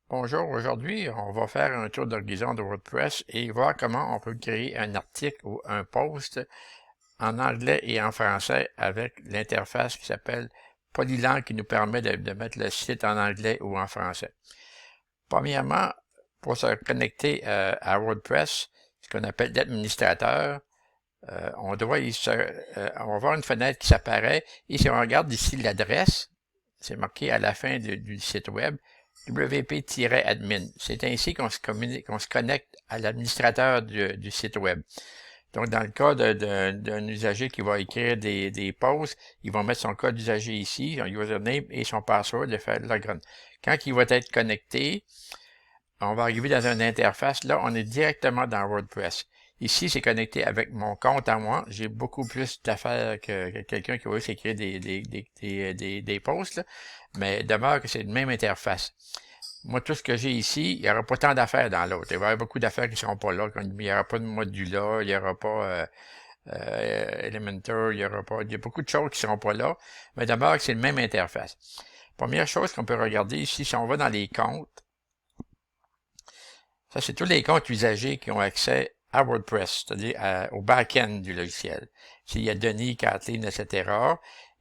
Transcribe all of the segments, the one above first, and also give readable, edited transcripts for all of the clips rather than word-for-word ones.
Bonjour, aujourd'hui, on va faire un tour d'horizon de WordPress et voir comment on peut créer un article ou un post en anglais et en français avec l'interface qui s'appelle Polylang qui nous permet de mettre le site en anglais ou en français. Premièrement, pour se connecter à WordPress, ce qu'on appelle l'administrateur, on va voir une fenêtre qui s'apparaît et si on regarde ici l'adresse, c'est marqué à la fin du site web, wp-admin. C'est ainsi qu'on se connecte à l'administrateur du site web. Donc, dans le cas d'un usager qui va écrire des posts, il va mettre son code d'usager ici, son username et son password et faire login. Quand il va être connecté, on va arriver dans une interface. Là, on est directement dans WordPress. Ici, c'est connecté avec mon compte à moi. J'ai beaucoup plus d'affaires que quelqu'un qui va juste écrire des posts, là. Mais demeure que c'est la même interface. Moi, tout ce que j'ai ici, il n'y aura pas tant d'affaires dans l'autre. Il va y avoir beaucoup d'affaires qui ne seront pas là. Il n'y aura pas de Modula, il n'y aura pas Elementor, il y a beaucoup de choses qui ne seront pas là. Mais demeure que c'est la même interface. Première chose qu'on peut regarder ici, si on va dans les comptes, ça, c'est tous les comptes usagers qui ont accès à WordPress, c'est-à-dire au back-end du logiciel. S'il y a Denis, Kathleen, etc.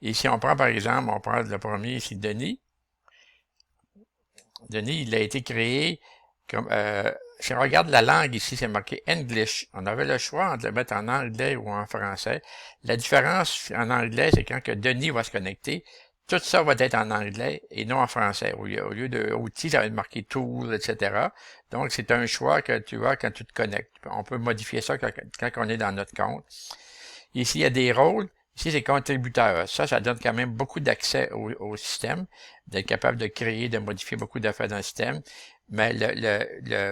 Et si on prend, par exemple, on prend le premier ici, Denis. Denis, il a été créé comme... si on regarde la langue ici, c'est marqué English. On avait le choix entre le mettre en anglais ou en français. La différence en anglais, c'est quand que Denis va se connecter, tout ça va être en anglais et non en français. Au lieu de outils, ça va être marqué Tool, etc. Donc, c'est un choix que tu as quand tu te connectes. On peut modifier ça quand on est dans notre compte. Ici, il y a des rôles. Ici, c'est contributeur. Ça donne quand même beaucoup d'accès au système, d'être capable de créer, de modifier beaucoup d'affaires dans le système. Mais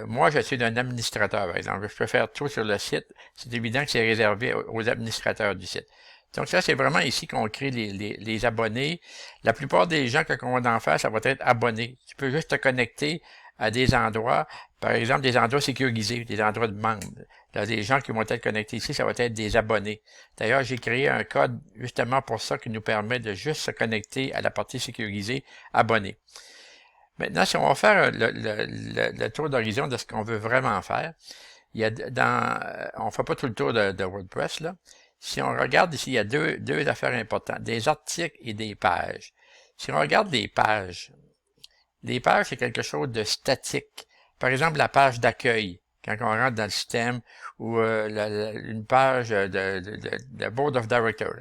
moi, je suis un administrateur, par exemple. Je peux faire tout sur le site. C'est évident que c'est réservé aux administrateurs du site. Donc ça, c'est vraiment ici qu'on crée les abonnés. La plupart des gens, quand on va en faire, ça va être abonné. Tu peux juste te connecter à des endroits, par exemple des endroits sécurisés, des endroits de membres. Là, les gens qui vont être connectés ici, ça va être des abonnés. D'ailleurs, j'ai créé un code justement pour ça qui nous permet de juste se connecter à la partie sécurisée abonnés. Maintenant, si on va faire le tour d'horizon de ce qu'on veut vraiment faire, il y a on ne fait pas tout le tour de WordPress, là. Si on regarde ici, il y a deux affaires importantes, des articles et des pages. Si on regarde les pages, c'est quelque chose de statique. Par exemple, la page d'accueil, quand on rentre dans le système, ou une page de Board of Directors,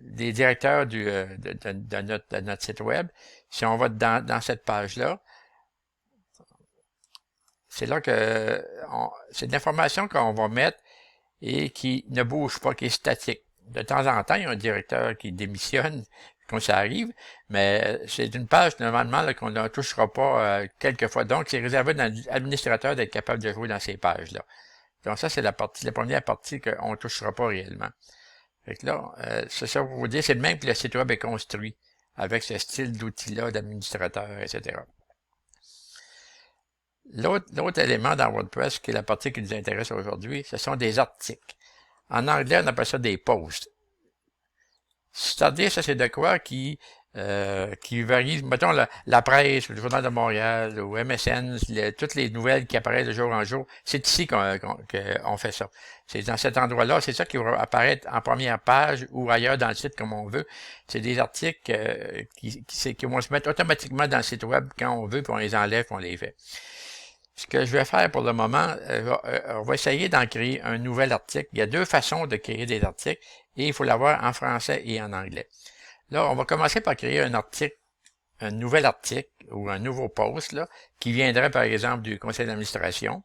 des directeurs de notre site web. Si on va dans cette page-là, c'est là que c'est de l'information qu'on va mettre et qui ne bouge pas, qui est statique. De temps en temps, il y a un directeur qui démissionne quand ça arrive, mais c'est une page normalement qu'on ne touchera pas quelquefois. Donc, c'est réservé à l'administrateur d'être capable de jouer dans ces pages-là. Donc ça, c'est la première partie qu'on ne touchera pas réellement. Fait que là, c'est ça pour vous dire, c'est le même que le site web est construit, avec ce style d'outil-là d'administrateur, etc. L'autre élément dans WordPress, qui est la partie qui nous intéresse aujourd'hui, ce sont des articles. En anglais, on appelle ça des posts. C'est-à-dire, ça, c'est de quoi qui varie. Mettons, la presse, le Journal de Montréal, ou MSN, toutes les nouvelles qui apparaissent de jour en jour, c'est ici qu'on fait ça. C'est dans cet endroit-là, c'est ça qui va apparaître en première page ou ailleurs dans le site comme on veut. C'est des articles qui vont se mettre automatiquement dans le site web quand on veut, puis on les enlève, puis on les fait. Ce que je vais faire pour le moment, on va essayer d'en créer un nouvel article. Il y a deux façons de créer des articles et il faut l'avoir en français et en anglais. Là, on va commencer par créer un article, un nouvel article ou un nouveau post là, qui viendrait par exemple du conseil d'administration.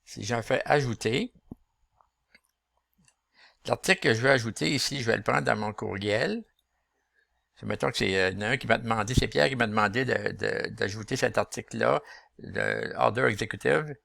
Si j'en fais ajouter, l'article que je veux ajouter ici, je vais le prendre dans mon courriel. Mettons que c'est un qui m'a demandé, c'est Pierre qui m'a demandé d'ajouter cet article-là, le Order Executive.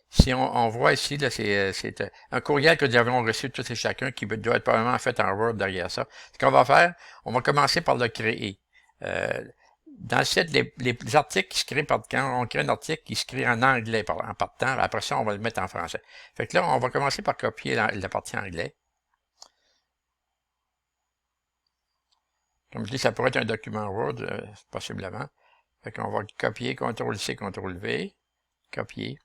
Si on voit ici, là, c'est un courriel que nous avons reçu tous et chacun qui doit être probablement fait en Word derrière ça. Ce qu'on va faire, on va commencer par le créer. Dans le site, les articles qui se créent quand on crée un article qui se crée en anglais en partant, après ça, on va le mettre en français. Fait que là, on va commencer par copier la partie anglais. Comme je dis, ça pourrait être un document Word, possiblement. Fait qu'on va copier, CTRL-C, CTRL-V, copier.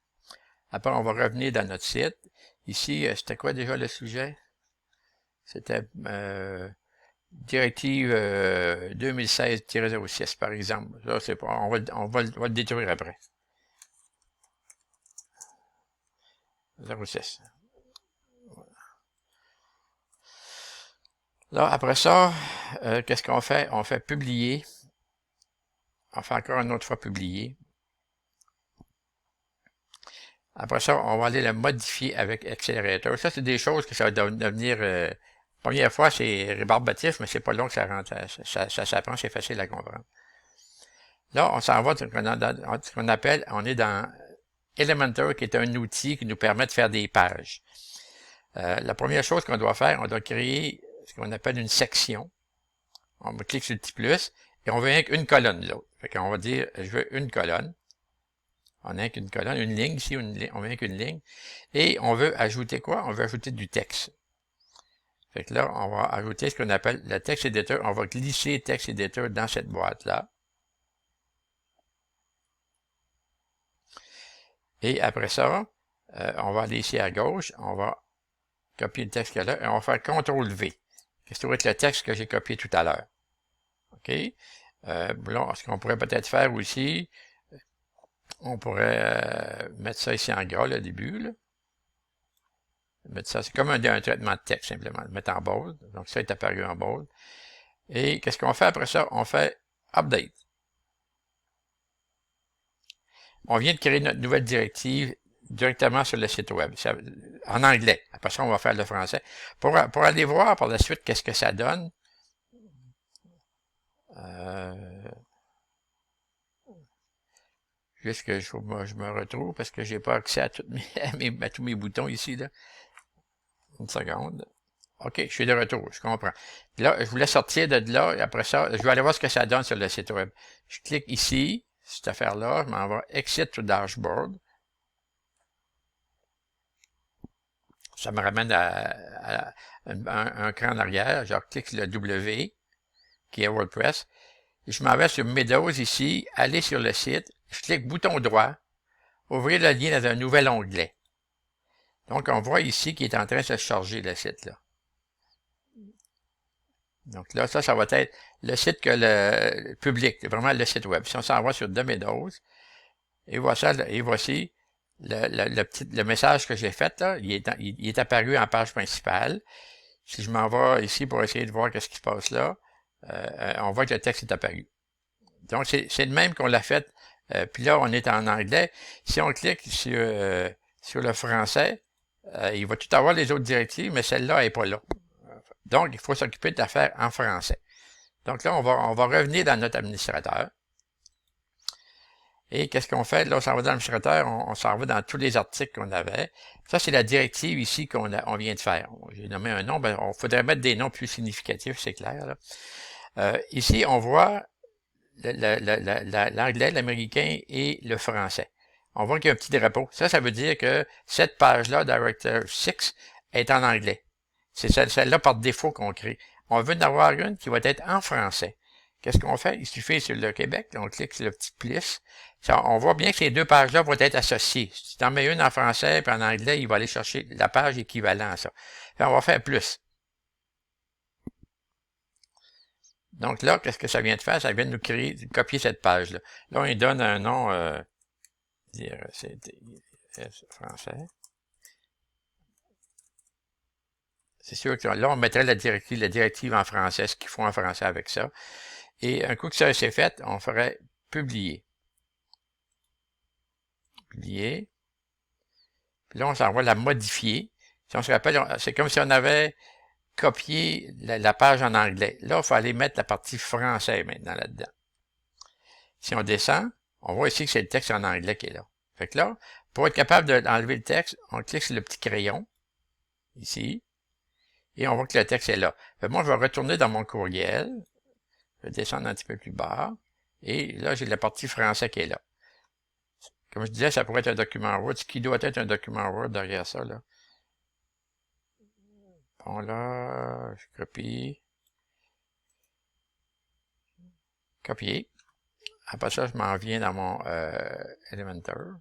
Après, on va revenir dans notre site. Ici, c'était quoi déjà le sujet? C'était directive 2016-06, par exemple. Ça, c'est pas, on va le détruire après. 06. Là, après ça, qu'est-ce qu'on fait? On fait publier. On fait encore une autre fois publier. Après ça, on va aller le modifier avec Accelerator. Ça, c'est des choses que ça va devenir... première fois, c'est rébarbatif, mais c'est pas long que ça rentre. Ça s'apprend, c'est facile à comprendre. Là, on s'en va dans ce qu'on appelle, on est dans Elementor, qui est un outil qui nous permet de faire des pages. La première chose qu'on doit faire, on doit créer ce qu'on appelle une section. On clique sur le petit plus, et on veut rien qu'une colonne là. Fait qu'on va dire, je veux une colonne. On n'a qu'une colonne, une ligne ici, on veut qu'une ligne. Et on veut ajouter quoi? On veut ajouter du texte. Fait que là, on va ajouter ce qu'on appelle le text editor. On va glisser text editor dans cette boîte-là. Et après ça, on va aller ici à gauche, on va copier le texte qu'il y a là, et on va faire CTRL-V. Qu'est-ce que va être le texte que j'ai copié tout à l'heure? OK? Là, ce qu'on pourrait peut-être faire aussi, on pourrait mettre ça ici en gras, le début, là. Mettre ça, c'est comme un traitement de texte, simplement. Le mettre en bold. Donc, ça est apparu en bold. Et qu'est-ce qu'on fait après ça? On fait Update. On vient de créer notre nouvelle directive directement sur le site web, en anglais. Après ça, on va faire le français. Pour aller voir par la suite qu'est-ce que ça donne, juste que je me retrouve parce que j'ai pas accès à, à tous mes boutons ici, là. Une seconde. OK, je suis de retour, je comprends. Là, je voulais sortir de là, et après ça, je vais aller voir ce que ça donne sur le site web. Je clique ici, cette affaire-là, je m'en vais Exit to Dashboard. Ça me ramène à un cran en arrière. Je clique sur le W, qui est WordPress. Et je m'en vais sur Meadows ici, aller sur le site. Je clique bouton droit, ouvrir le lien dans un nouvel onglet. Donc, on voit ici qu'il est en train de se charger, le site, là. Donc là, ça va être le site que le public, vraiment le site web. Si on s'en va sur The Meadows, et voici le message que j'ai fait, là, il est apparu en page principale. Si je m'en vais ici pour essayer de voir qu'est-ce qui se passe là, on voit que le texte est apparu. Donc, c'est le même qu'on l'a fait. Puis là, on est en anglais. Si on clique sur le français, il va tout avoir les autres directives, mais celle-là n'est pas là. Donc, il faut s'occuper de la faire en français. Donc là, on va revenir dans notre administrateur. Et qu'est-ce qu'on fait? Là, on s'en va dans l'administrateur, on s'en va dans tous les articles qu'on avait. Ça, c'est la directive ici qu'on vient de faire. J'ai nommé un nom, ben, on faudrait mettre des noms plus significatifs, c'est clair. Ici, on voit l'anglais, l'américain et le français. On voit qu'il y a un petit drapeau. Ça veut dire que cette page-là, Director 6, est en anglais. C'est celle-là par défaut qu'on crée. On veut en avoir une qui va être en français. Qu'est-ce qu'on fait? Il suffit sur le Québec, on clique sur le petit plus. On voit bien que ces deux pages-là vont être associées. Si tu en mets une en français et en anglais, il va aller chercher la page équivalente à ça. On va faire plus. Donc là, qu'est-ce que ça vient de faire? Ça vient de nous copier cette page-là. Là, on lui donne un nom, c'est français. C'est sûr que là, on mettrait la directive en français, ce qu'ils font en français avec ça. Et un coup que ça c'est fait, on ferait publier. Publier. Puis là, on s'en va la modifier. Si on se rappelle, c'est comme si on avait copié la page en anglais. Là, il faut aller mettre la partie français maintenant là-dedans. Si on descend, on voit ici que c'est le texte en anglais qui est là. Fait que là, pour être capable d'enlever le texte, on clique sur le petit crayon, ici, et on voit que le texte est là. Fait que moi, je vais retourner dans mon courriel, je vais descendre un petit peu plus bas, et là, j'ai la partie français qui est là. Comme je disais, ça pourrait être un document Word, ce qui doit être un document Word derrière ça, là. Bon, là, je copie. Copier. Après ça, je m'en viens dans mon Elementor.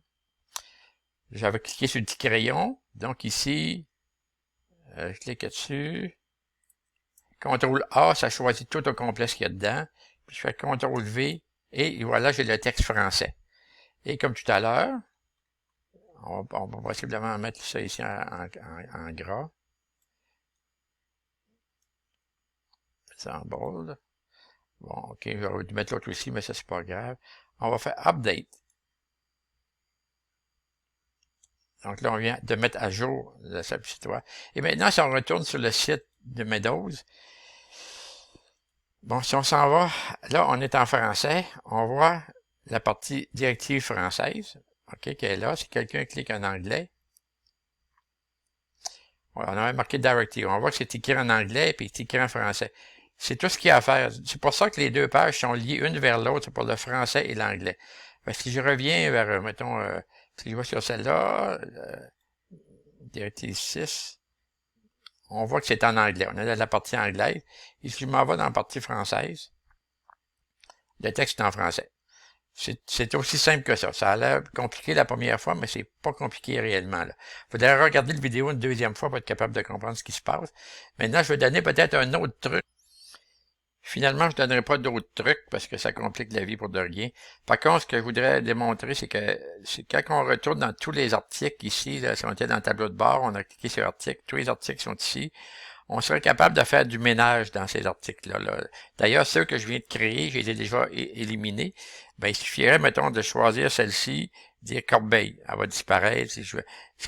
J'avais cliqué sur le petit crayon. Donc ici, je clique dessus. CTRL A, ça choisit tout au complet ce qu'il y a dedans. Puis je fais CTRL V et voilà, j'ai le texte français. Et comme tout à l'heure, on va possiblement mettre ça ici en gras. Ça en bold. Bon, ok, je vais mettre l'autre aussi, mais ça, c'est pas grave. On va faire Update. Donc là, on vient de mettre à jour le site web. Et maintenant, si on retourne sur le site de Meadows, bon, si on s'en va, là, on est en français, on voit la partie directive française, ok, qui est là. Si quelqu'un clique en anglais, on a marqué directive. On voit que c'est écrit en anglais et c'est écrit en français. C'est tout ce qu'il y a à faire. C'est pour ça que les deux pages sont liées une vers l'autre, c'est pour le français et l'anglais. Si je reviens vers, mettons, si je vais sur celle-là, directive 6, on voit que c'est en anglais. On est dans la partie anglaise. Et si je m'en vais dans la partie française, le texte est en français. C'est aussi simple que ça. Ça a l'air compliqué la première fois, mais c'est pas compliqué réellement. Il faudrait regarder la vidéo une deuxième fois pour être capable de comprendre ce qui se passe. Maintenant, je vais donner peut-être un autre truc. Finalement, je ne donnerai pas d'autres trucs parce que ça complique la vie pour de rien. Par contre, ce que je voudrais démontrer, c'est que quand on retourne dans tous les articles ici, là, si on était dans le tableau de bord, on a cliqué sur article, tous les articles sont ici. On serait capable de faire du ménage dans ces articles-là. D'ailleurs, ceux que je viens de créer, je les ai déjà éliminés. Ben, il suffirait, mettons, de choisir celle-ci, dire Corbeil. Elle va disparaître.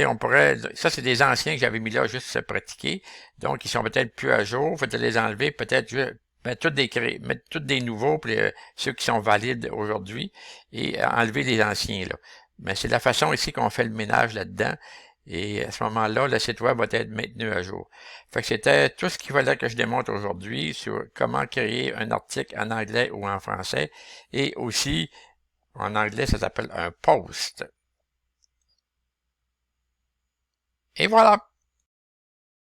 On pourrait, ça, c'est des anciens que j'avais mis là juste se pratiquer. Donc, ils sont peut-être plus à jour. Il faudrait les enlever. Peut-être mettre tous des nouveaux, puis ceux qui sont valides aujourd'hui, et enlever les anciens, là. Mais c'est la façon ici qu'on fait le ménage là-dedans. Et à ce moment-là, le site web va être maintenu à jour. Fait que c'était tout ce qu'il fallait que je démontre aujourd'hui sur comment créer un article en anglais ou en français. Et aussi, en anglais, ça s'appelle un post. Et voilà!